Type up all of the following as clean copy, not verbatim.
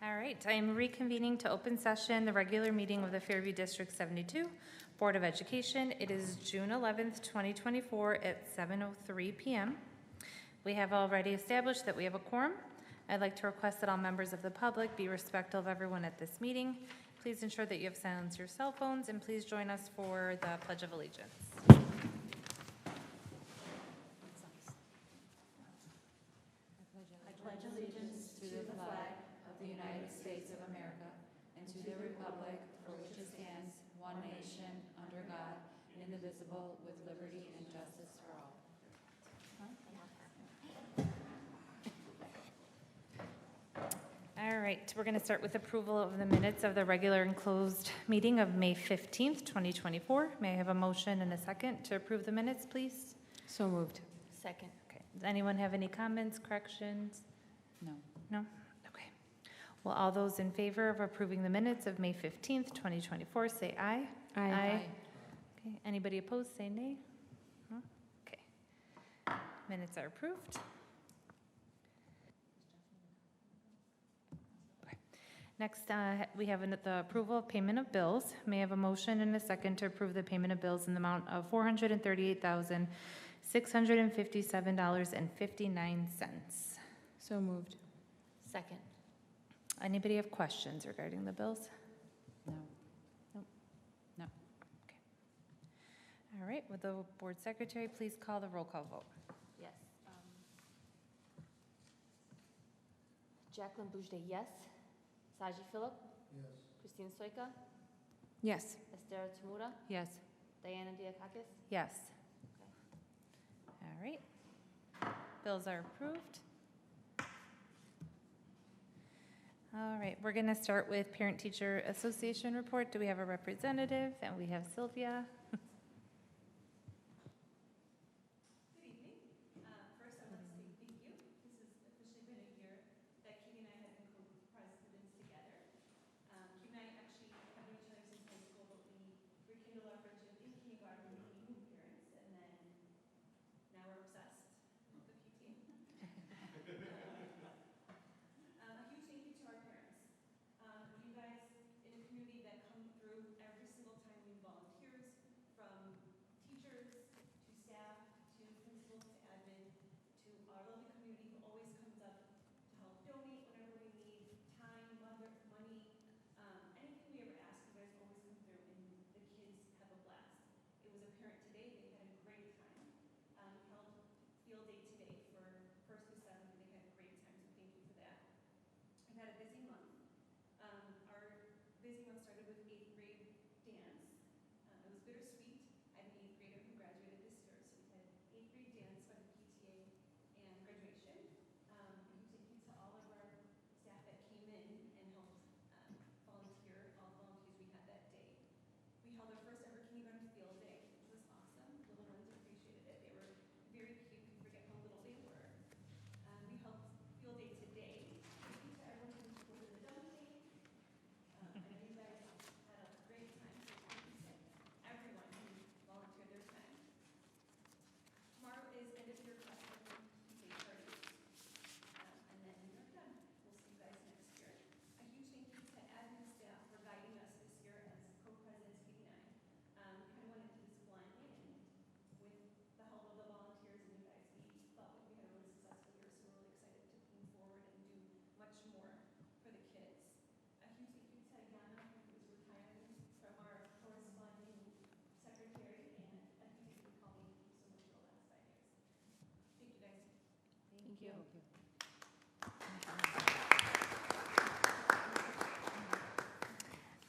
All right, I am reconvening to open session the regular meeting of the Fairview District 72 Board of Education. It is June 11th, 2024 at 7:03 p.m. We have already established that we have a quorum. I'd like to request that all members of the public be respectful of everyone at this meeting. Please ensure that you have silenced your cell phones, and please join us for the Pledge of Allegiance. Indivisible, with liberty and justice for all. All right, we're going to start with approval of the minutes of the regular and closed meeting of May 15th, 2024. May I have a motion and a second to approve the minutes, please? So moved. Second. Okay. Does anyone have any comments, corrections? No. No? Okay. Well, all those in favor of approving the minutes of May 15th, 2024, say aye. Aye. Okay. Anybody opposed, say nay. No? Okay. Minutes are approved. Okay. Next, we have the approval of payment of bills. May I have a motion and a second to approve the payment of bills in the amount of $438,657.59. So moved. Second. Anybody have questions regarding the bills? No. All right, would the board secretary please call the roll call vote? Yes. Jacqueline Boujde, yes. Saji Philip? Yes. Christine Soika? Yes. Esther Tamura? Yes. Diana Diakakis? Yes. All right. Bills are approved. All right, we're going to start with Parent-Teacher Association report. Do we have a representative? And we have Sylvia. Thank you.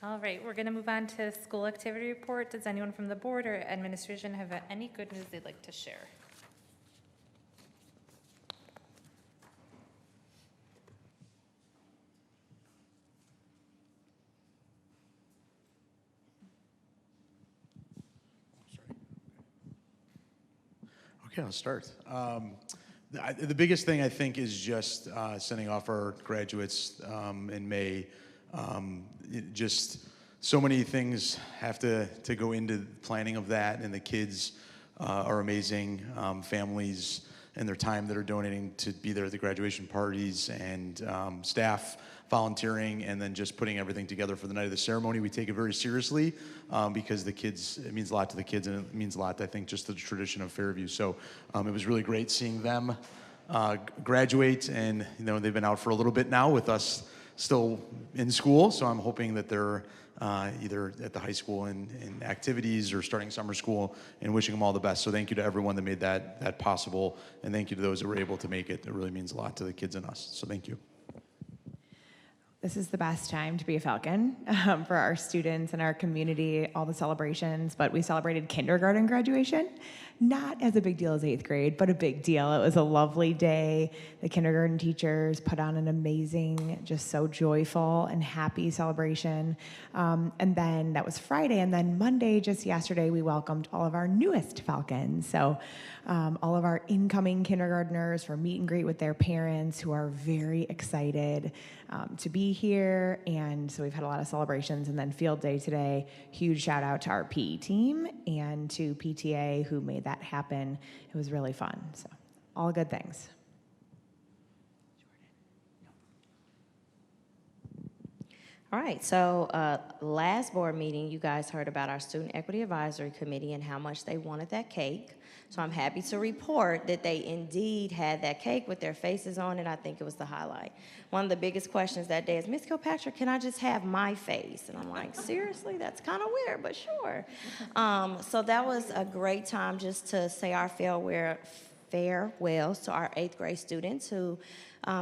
All right, we're going to move on to school activity report. Does anyone from the board or administration have any good news they'd like to share? Okay, I'll start. The biggest thing I think is just sending off our graduates in May. Just so many things have to go into planning of that, and the kids are amazing. Families and their time that are donating to be there at the graduation parties, and staff volunteering and then just putting everything together for the night of the ceremony. We take it very seriously because the kids, it means a lot to the kids, and it means a lot, I think, just to the tradition of Fairview. So it was really great seeing them graduate, and they've been out for a little bit now with us still in school. So I'm hoping that they're either at the high school in activities or starting summer school, and wishing them all the best. So thank you to everyone that made that possible, and thank you to those that were able to make it. It really means a lot to the kids and us. So thank you. This is the best time to be a Falcon for our students and our community, all the celebrations. But we celebrated kindergarten graduation, not as a big deal as 8th grade, but a big deal. It was a lovely day. The kindergarten teachers put on an amazing, just so joyful and happy celebration. And then that was Friday. And then Monday, just yesterday, we welcomed all of our newest Falcons. So all of our incoming kindergartners for meet and greet with their parents, who are very excited to be here. And so we've had a lot of celebrations, and then field day today. Huge shout out to our PE team and to PTA who made that happen. It was really fun. So all good things. All right, so last board meeting, you guys heard about our Student Equity Advisory Committee and how much they wanted that cake. So I'm happy to report that they indeed had that cake with their faces on it. I think it was the highlight. One of the biggest questions that day is, Ms. Kilpatrick, can I just have my face? And I'm like, seriously? That's kind of weird, but sure. So that was a great time just to say our farewells to our 8th grade students who,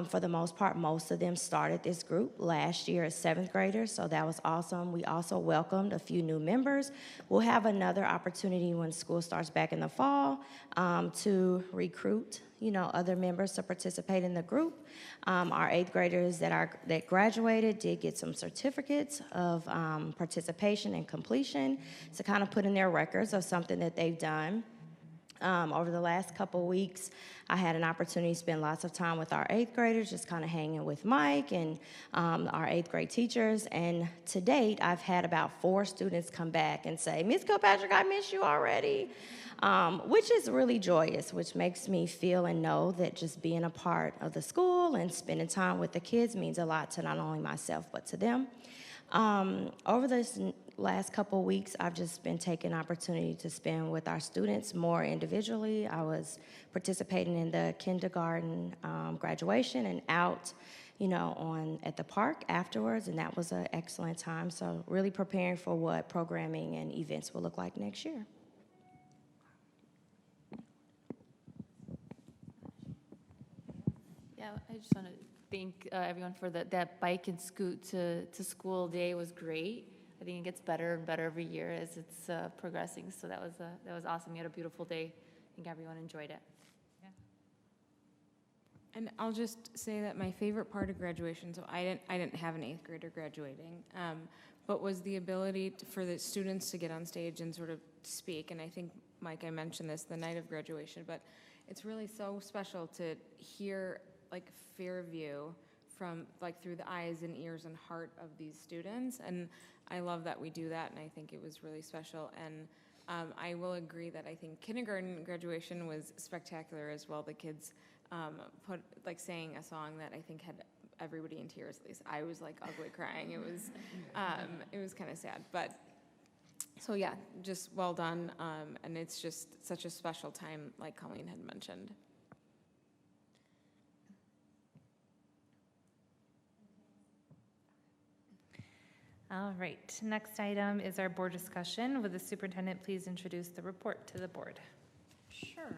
for the most part, most of them started this group last year as 7th graders, so that was awesome. We also welcomed a few new members. We'll have another opportunity when school starts back in the fall to recruit, other members to participate in the group. Our 8th graders that graduated did get some certificates of participation and completion to kind of put in their records of something that they've done. Over the last couple weeks, I had an opportunity to spend lots of time with our 8th graders, just kind of hanging with Mike and our 8th grade teachers. And to date, I've had about 4 students come back and say, Ms. Kilpatrick, I miss you already, which is really joyous, which makes me feel and know that just being a part of the school and spending time with the kids means a lot to not only myself, but to them. Over this last couple of weeks, I've just been taking opportunity to spend with our students more individually. I was participating in the kindergarten graduation and out, at the park afterwards, and that was an excellent time. So really preparing for what programming and events will look like next year. Yeah, I just want to thank everyone for that bike and scoot to school day was great. I think it gets better and better every year as it's progressing. So that was awesome. We had a beautiful day. I think everyone enjoyed it. Yeah. And I'll just say that my favorite part of graduation, so I didn't have an 8th grader graduating, but was the ability for the students to get on stage and sort of speak. And I think, Mike, I mentioned this the night of graduation, but it's really so special to hear Fairview from through the eyes and ears and heart of these students, and I love that we do that, and I think it was really special. And I will agree that I think kindergarten graduation was spectacular as well. The kids sang a song that I think had everybody in tears. At least I was ugly crying. It was kind of sad, but so yeah, just well done. And it's just such a special time, like Colleen had mentioned. All right, next item is our board discussion. Would the superintendent please introduce the report to the board? Sure.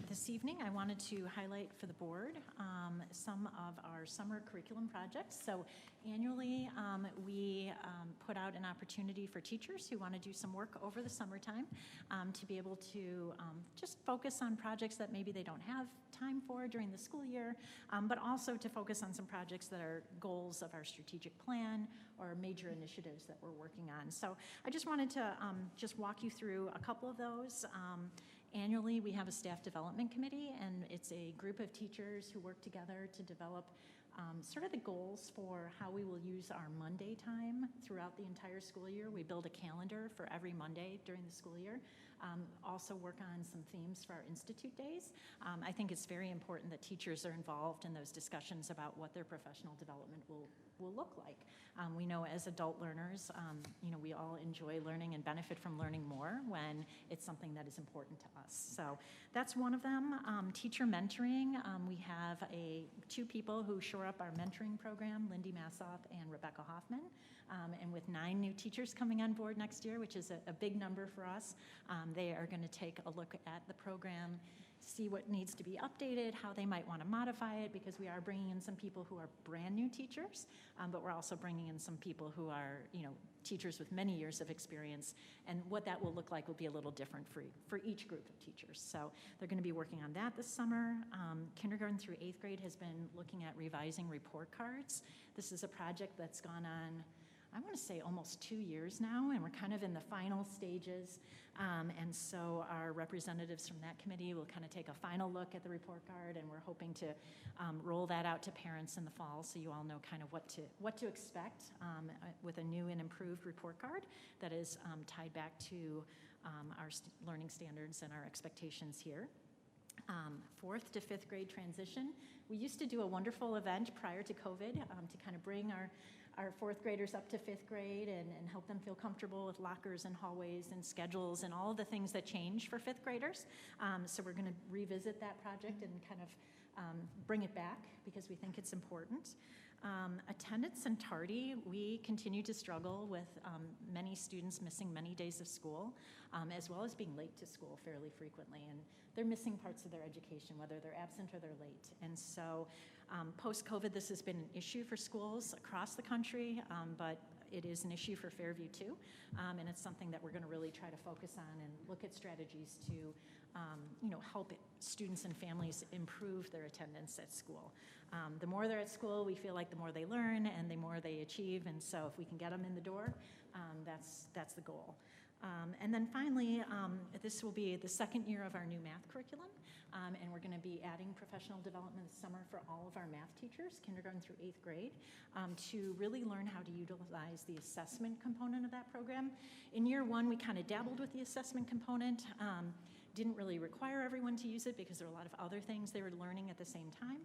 This evening, I wanted to highlight for the board some of our summer curriculum projects. So annually, we put out an opportunity for teachers who want to do some work over the summertime to be able to just focus on projects that maybe they don't have time for during the school year, but also to focus on some projects that are goals of our strategic plan or major initiatives that we're working on. So I just wanted to just walk you through a couple of those. Annually, we have a staff development committee, and it's a group of teachers who work together to develop sort of the goals for how we will use our Monday time throughout the entire school year. We build a calendar for every Monday during the school year also work on some themes for our Institute Days. I think it's very important that teachers are involved in those discussions about what their professional development will look like. We know as adult learners, we all enjoy learning and benefit from learning more when it's something that is important to us. So that's one of them. Teacher mentoring, we have two people who shore up our mentoring program, Lindy Massoff and Rebecca Hoffman. And with 9 new teachers coming on board next year, which is a big number for us, they are going to take a look at the program, see what needs to be updated, how they might want to modify it, because we are bringing in some people who are brand new teachers, but we're also bringing in some people who are, teachers with many years of experience, and what that will look like will be a little different for each group of teachers. So they're going to be working on that this summer. Kindergarten through 8th grade has been looking at revising report cards. This is a project that's gone on, I want to say, almost 2 years now, and we're kind of in the final stages. And so our representatives from that committee will kind of take a final look at the report card, and we're hoping to roll that out to parents in the fall, so you all know kind of what to expect with a new and improved report card that is tied back to our learning standards and our expectations here. 4th to 5th grade transition. We used to do a wonderful event prior to COVID to kind of bring our 4th graders up to 5th grade and help them feel comfortable with lockers and hallways and schedules and all of the things that change for 5th graders. So we're going to revisit that project and kind of bring it back because we think it's important. Attendance and tardy, we continue to struggle with many students missing many days of school, as well as being late to school fairly frequently. And they're missing parts of their education, whether they're absent or they're late. And so post-COVID, this has been an issue for schools across the country, but it is an issue for Fairview too. And it's something that we're going to really try to focus on and look at strategies to help students and families improve their attendance at school. The more they're at school, we feel like the more they learn and the more they achieve. And so if we can get them in the door, that's the goal. And then finally, this will be the 2nd year of our new math curriculum, and we're going to be adding professional development this summer for all of our math teachers, kindergarten through 8th grade, to really learn how to utilize the assessment component of that program. In year 1, we kind of dabbled with the assessment component, didn't really require everyone to use it because there were a lot of other things they were learning at the same time.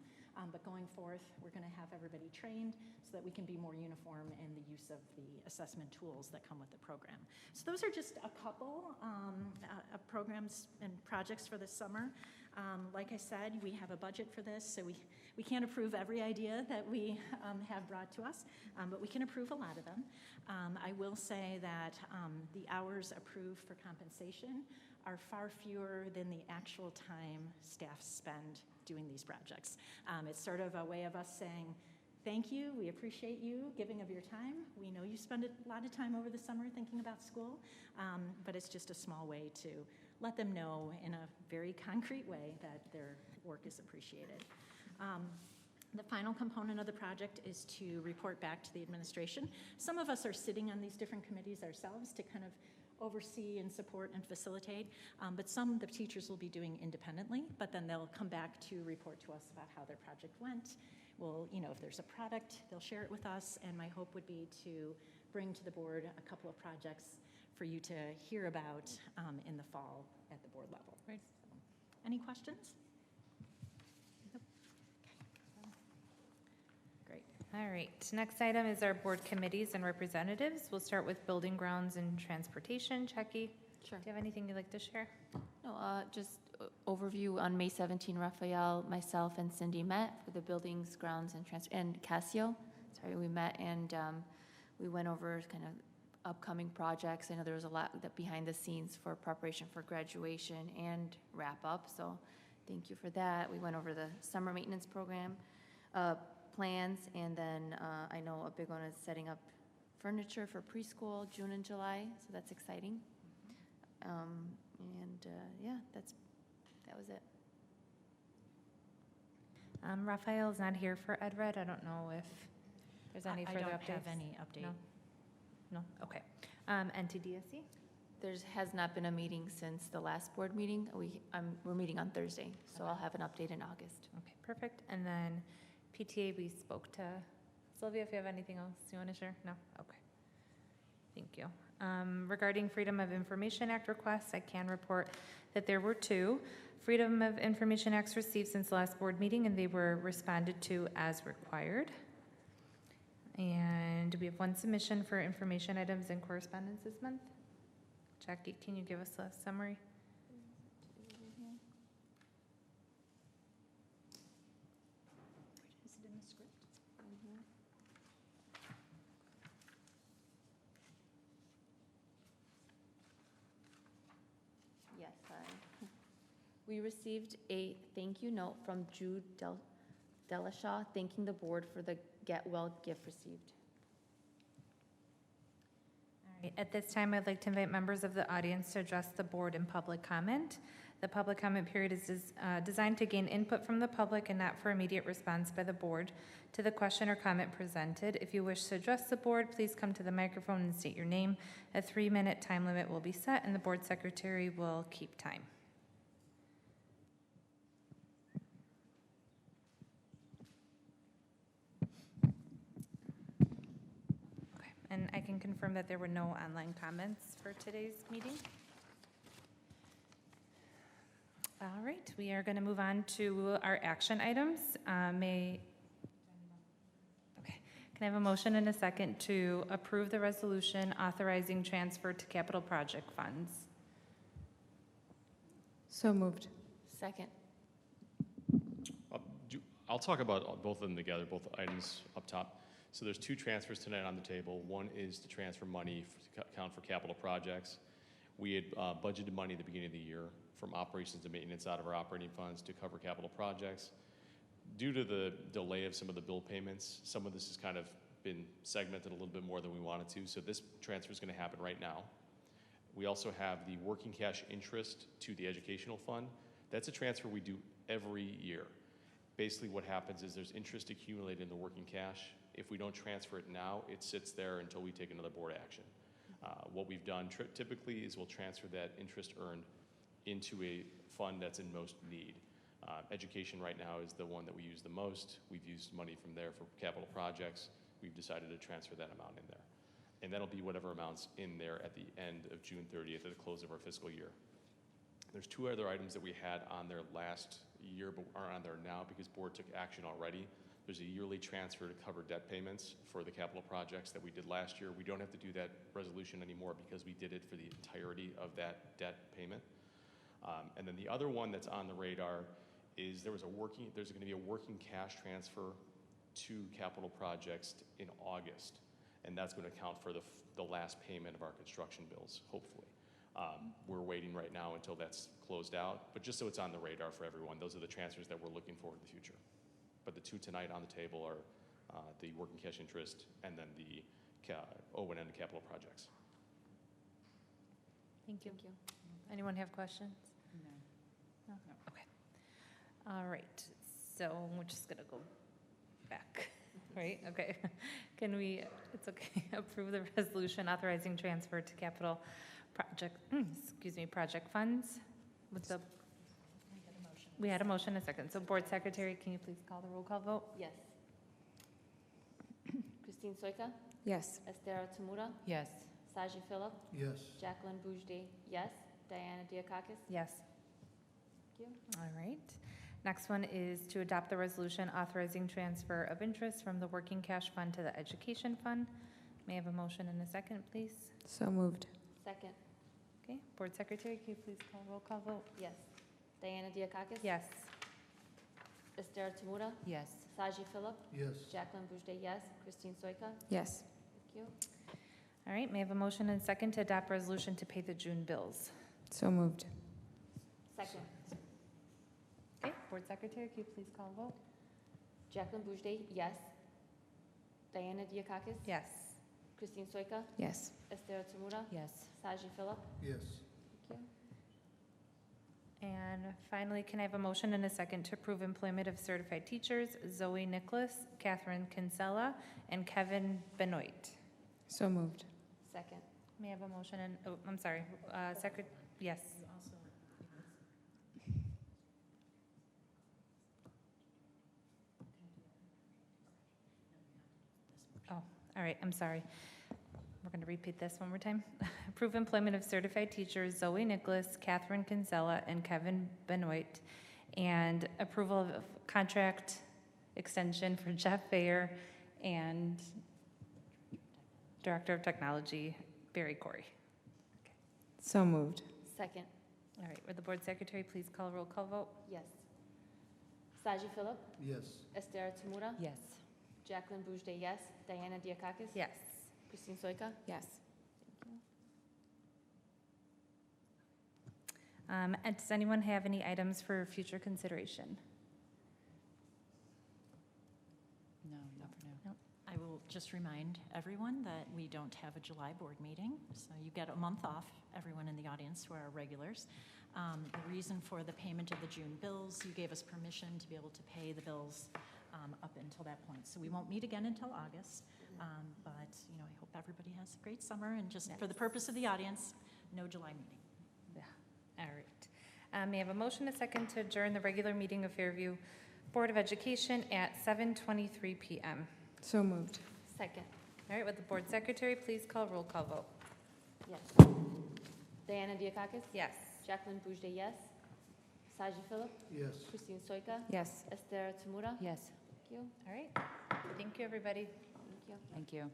But going forth, we're going to have everybody trained so that we can be more uniform in the use of the assessment tools that come with the program. So those are just a couple of programs and projects for this summer. Like I said, we have a budget for this, so we can't approve every idea that we have brought to us, but we can approve a lot of them. I will say that the hours approved for compensation are far fewer than the actual time staff spend doing these projects. It's sort of a way of us saying, thank you, we appreciate you giving of your time. We know you spend a lot of time over the summer thinking about school, but it's just a small way to let them know in a very concrete way that their work is appreciated. The final component of the project is to report back to the administration. Some of us are sitting on these different committees ourselves to kind of oversee and support and facilitate, but some the teachers will be doing independently, but then they'll come back to report to us about how their project went. Well, if there's a product, they'll share it with us, and my hope would be to bring to the board a couple of projects for you to hear about in the fall at the board level. Right. So, any questions? Great. All right, next item is our board committees and representatives. We'll start with building grounds and transportation. Chucky, Sure. do you have anything you'd like to share? No, just overview on May 17, Raphael, myself, and Cindy met for the buildings, grounds, and Casio. Sorry, we met and we went over kind of upcoming projects. I know there was a lot that behind the scenes for preparation for graduation and wrap up, so thank you for that. We went over the summer maintenance program plans, and then I know a big one is setting up furniture for preschool, June and July, so that's exciting. Yeah, that was it. Raphael's not here for Ed Red. I don't know if there's any further updates. I don't have any update. No? No? Okay. NTDSE? There has not been a meeting since the last board meeting. We're meeting on Thursday, so I'll have an update in August. Okay, perfect. And then PTA, we spoke to Sylvia. If you have anything else you want to share? No? Okay. Thank you. Regarding Freedom of Information Act requests, I can report that there were 2 Freedom of Information Acts received since the last board meeting, and they were responded to as required. And we have 1 submission for information items and correspondence this month. Jackie, can you give us a summary? Is it in the script? Yes, sorry. We received a thank you note from Jude Delashaw thanking the board for the Get Well gift received. All right, at this time, I'd like to invite members of the audience to address the board in public comment. The public comment period is designed to gain input from the public and not for immediate response by the board to the question or comment presented. If you wish to address the board, please come to the microphone and state your name. A 3-minute time limit will be set, and the board secretary will keep time. Okay, and I can confirm that there were no online comments for today's meeting. All right, we are going to move on to our action items. Okay, can I have a motion and a second to approve the resolution authorizing transfer to capital project funds? So moved. Second. I'll talk about both of them together, both items up top. So there's 2 transfers tonight on the table. One is to transfer money to account for capital projects. We had budgeted money at the beginning of the year from operations and maintenance out of our operating funds to cover capital projects. Due to the delay of some of the bill payments, some of this has kind of been segmented a little bit more than we wanted to, so this transfer is going to happen right now. We also have the working cash interest to the educational fund. That's a transfer we do every year. Basically what happens is there's interest accumulated in the working cash. If we don't transfer it now, it sits there until we take another board action. What we've done typically is we'll transfer that interest earned into a fund that's in most need. Education right now is the one that we use the most. We've used money from there for capital projects. We've decided to transfer that amount in there. And that'll be whatever amounts in there at the end of June 30th, at the close of our fiscal year. There's 2 other items that we had on there last year, but are on there now because board took action already. There's a yearly transfer to cover debt payments for the capital projects that we did last year. We don't have to do that resolution anymore because we did it for the entirety of that debt payment. And then the other one that's on the radar is there's going to be a working cash transfer to capital projects in August, and that's going to account for the last payment of our construction bills, hopefully. We're waiting right now until that's closed out, but just so it's on the radar for everyone, those are the transfers that we're looking for in the future. But the 2 tonight on the table are the working cash interest and then the O&M capital projects. Thank you. Thank you. Anyone have questions? No? Okay. All right, so we're just going to go back, right? Okay. Can we, it's okay, approve the resolution authorizing transfer to capital project funds with the, we had a motion, a second. So board secretary, can you please call the roll call vote? Yes. Christine Soika? Yes. Esther Tamura? Yes. Saji Philip? Yes. Jacqueline Boujde, yes. Diana Diakakis? Yes. Thank you. All right. Next one is to adopt the resolution authorizing transfer of interest from the working cash fund to the education fund. May I have a motion and a second, please? So moved. Second. Okay, board secretary, can you please call roll call vote? Yes. Diana Diakakis? Yes. Esther Tamura? Yes. Saji Philip? Yes. Jacqueline Boujde, yes. Christine Soika? Yes. Thank you. All right, may I have a motion and second to adopt resolution to pay the June bills? So moved. Second. Okay, board secretary, can you please call vote? Jacqueline Boujde, yes. Diana Diakakis? Yes. Christine Soika? Yes. Esther Tamura? Yes. Saji Philip? Yes. Thank you. And finally, can I have a motion and a second to approve employment of certified teachers Zoe Nicholas, Catherine Kinsella, and Kevin Benoit? So moved. Second. May I have a motion and, oh, I'm sorry, yes. Oh, all right, I'm sorry. We're going to repeat this one more time. Approve employment of certified teachers Zoe Nicholas, Catherine Kinsella, and Kevin Benoit, and approval of contract extension for Jeff Bayer and Director of Technology Barry Corey. So moved. Second. All right, would the board secretary please call roll call vote? Yes. Saji Philip, Yes. Esther Tamura, Yes. Jacqueline Boujde, yes. Diana Diakakis? Yes. Christine Soika? Yes. And does anyone have any items for future consideration? No, not for now. I will just remind everyone that we don't have a July board meeting, so you get a month off, everyone in the audience who are regulars. The reason for the payment of the June bills, you gave us permission to be able to pay the bills up until that point. So we won't meet again until August, but, you know, I hope everybody has a great summer, and just for the purpose of the audience, no July meeting. All right. May I have a motion, a second, to adjourn the regular meeting of Fairview Board of Education at 7:23 PM? So moved. Second. All right, would the board secretary please call roll call vote? Yes. Diana Diakakis? Yes. Jacqueline Boujde, yes. Saji Philip, Yes. Christine Soika, Yes. Esther Tamura? Yes. Thank you. All right. Thank you, everybody. Thank you. Thank you.